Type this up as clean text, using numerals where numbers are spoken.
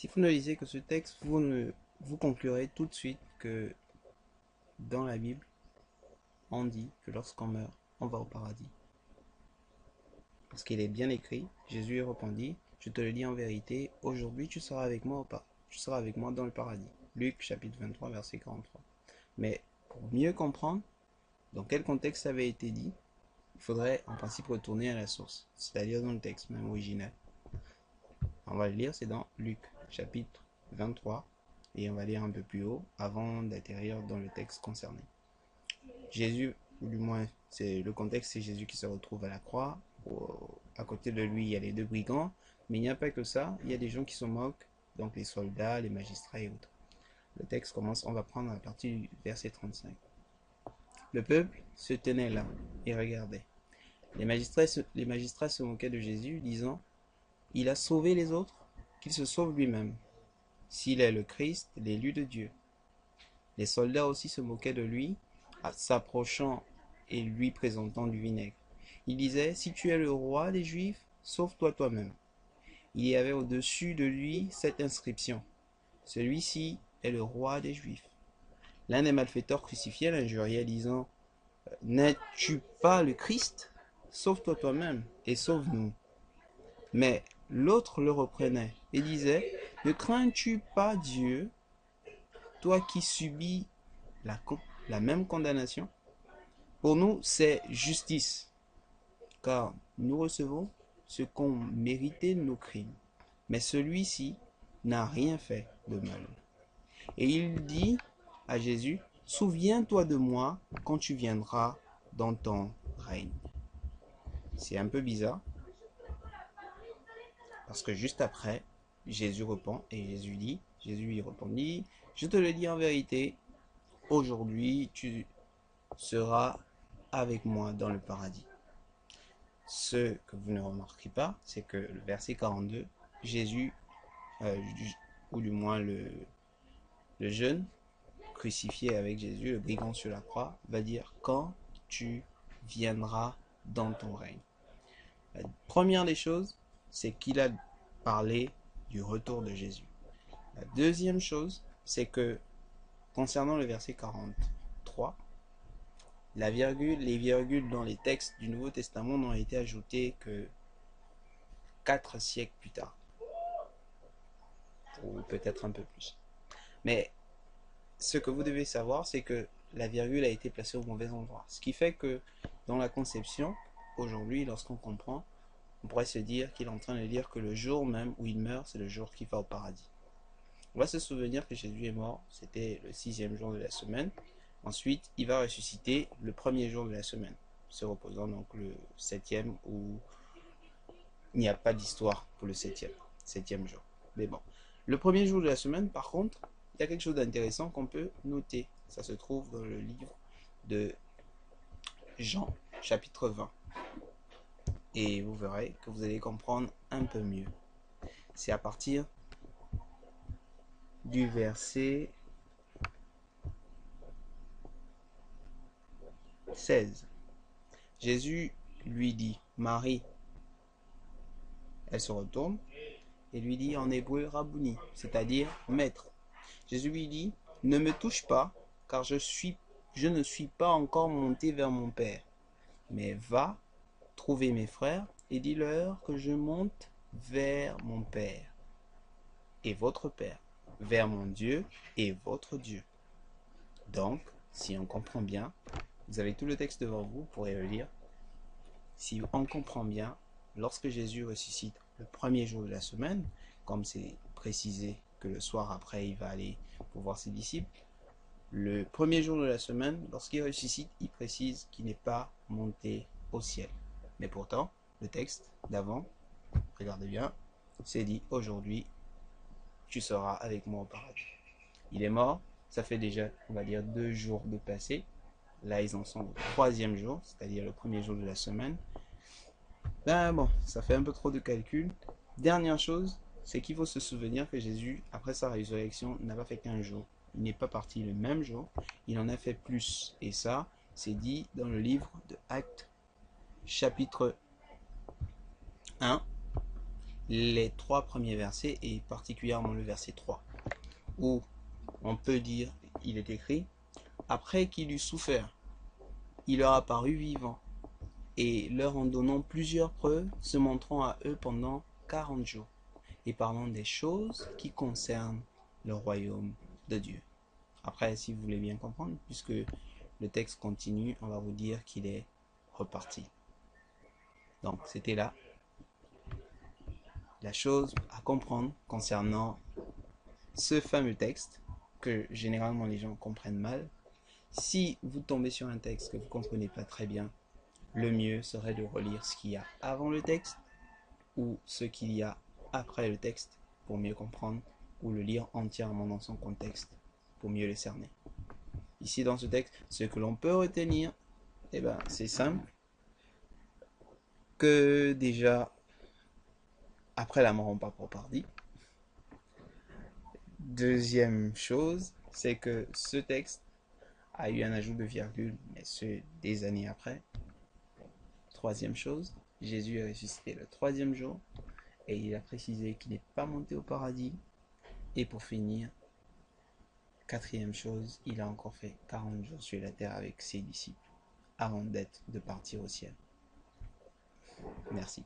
Si vous ne lisez que ce texte, vous conclurez tout de suite que dans la Bible, on dit que lorsqu'on meurt, on va au paradis. Parce qu'il est bien écrit, Jésus répondit, je te le dis en vérité, aujourd'hui tu seras avec moi tu seras avec moi dans le paradis. Luc chapitre 23, verset 43. Mais pour mieux comprendre dans quel contexte ça avait été dit, il faudrait en principe retourner à la source, c'est-à-dire dans le texte même original. On va le lire, c'est dans Luc chapitre 23, et on va lire un peu plus haut avant d'atterrir dans le texte concerné. Jésus, ou du moins c'est le contexte, c'est Jésus qui se retrouve à la croix. À côté de lui, il y a les deux brigands, mais il n'y a pas que ça, il y a des gens qui se moquent, donc les soldats, les magistrats et autres. Le texte commence, on va prendre à partir du verset 35. Le peuple se tenait là et regardait. Les magistrats se moquaient de Jésus, disant, il a sauvé les autres, qu'il se sauve lui-même, s'il est le Christ, l'élu de Dieu. Les soldats aussi se moquaient de lui, s'approchant et lui présentant du vinaigre. Il disait, si tu es le roi des Juifs, sauve-toi toi-même. Il y avait au-dessus de lui cette inscription, celui-ci est le roi des Juifs. L'un des malfaiteurs crucifiés l'injuriait, disant, n'es-tu pas le Christ? Sauve-toi toi-même et sauve-nous. Mais l'autre le reprenait et disait, ne crains-tu pas Dieu, toi qui subis la même condamnation? Pour nous, c'est justice, car nous recevons ce qu'ont mérité nos crimes. Mais celui-ci n'a rien fait de mal. Et il dit à Jésus, souviens-toi de moi quand tu viendras dans ton règne. C'est un peu bizarre, parce que juste après, Jésus répond, et Jésus lui répondit, je te le dis en vérité, aujourd'hui tu seras avec moi dans le paradis. Ce que vous ne remarquez pas, c'est que le verset 42, Jésus, ou du moins le jeune crucifié avec Jésus, le brigand sur la croix, va dire quand tu viendras dans ton règne. La première des choses, c'est qu'il a parlé du retour de Jésus. La deuxième chose, c'est que concernant le verset 43, les virgules dans les textes du Nouveau Testament n'ont été ajoutées que 4 siècles plus tard, ou peut-être un peu plus. Mais ce que vous devez savoir, c'est que la virgule a été placée au mauvais endroit. Ce qui fait que dans la conception, aujourd'hui, lorsqu'on comprend, on pourrait se dire qu'il est en train de dire que le jour même où il meurt, c'est le jour qu'il va au paradis. On va se souvenir que Jésus est mort, c'était le 6e jour de la semaine. Ensuite, il va ressusciter le premier jour de la semaine, se reposant donc le 7e où il n'y a pas d'histoire pour le 7e jour. Mais bon, le premier jour de la semaine, par contre, il y a quelque chose d'intéressant qu'on peut noter. Ça se trouve dans le livre de Jean, chapitre 20. Et vous verrez que vous allez comprendre un peu mieux. C'est à partir du verset 16. Jésus lui dit, Marie. Elle se retourne et lui dit en hébreu Rabouni, c'est-à-dire maître. Jésus lui dit, ne me touche pas, car je ne suis pas encore monté vers mon Père. Mais va trouver mes frères et dis-leur que je monte vers mon Père et votre Père, vers mon Dieu et votre Dieu. Donc, si on comprend bien, vous avez tout le texte devant vous, vous pourrez le lire. Si on comprend bien, lorsque Jésus ressuscite le premier jour de la semaine, comme c'est précisé que le soir après il va aller pour voir ses disciples, le premier jour de la semaine, lorsqu'il ressuscite, il précise qu'il n'est pas monté au ciel. Mais pourtant, le texte d'avant, regardez bien, c'est dit aujourd'hui, tu seras avec moi au paradis. Il est mort, ça fait déjà, on va dire, 2 jours de passé. Là, ils en sont au 3e jour, c'est-à-dire le premier jour de la semaine. Ben bon, ça fait un peu trop de calcul. Dernière chose, c'est qu'il faut se souvenir que Jésus, après sa résurrection, n'a pas fait qu'un jour. Il n'est pas parti le même jour, il en a fait plus. Et ça, c'est dit dans le livre de Actes, chapitre 1, les 3 premiers versets, et particulièrement le verset 3, où on peut dire, il est écrit, après qu'il eut souffert, il leur apparut vivant, et leur en donnant plusieurs preuves, se montrant à eux pendant 40 jours, et parlant des choses qui concernent le royaume de Dieu. Après, si vous voulez bien comprendre, puisque le texte continue, on va vous dire qu'il est reparti. Donc, c'était là la chose à comprendre concernant ce fameux texte que généralement les gens comprennent mal. Si vous tombez sur un texte que vous ne comprenez pas très bien, le mieux serait de relire ce qu'il y a avant le texte ou ce qu'il y a après le texte pour mieux comprendre, ou le lire entièrement dans son contexte pour mieux le cerner. Ici dans ce texte, ce que l'on peut retenir, c'est simple, que déjà, après la mort, on part pour paradis. Deuxième chose, c'est que ce texte a eu un ajout de virgule, mais ce des années après. Troisième chose, Jésus est ressuscité le 3e jour, et il a précisé qu'il n'est pas monté au paradis. Et pour finir, 4e chose, il a encore fait 40 jours sur la terre avec ses disciples avant de partir au ciel. Merci.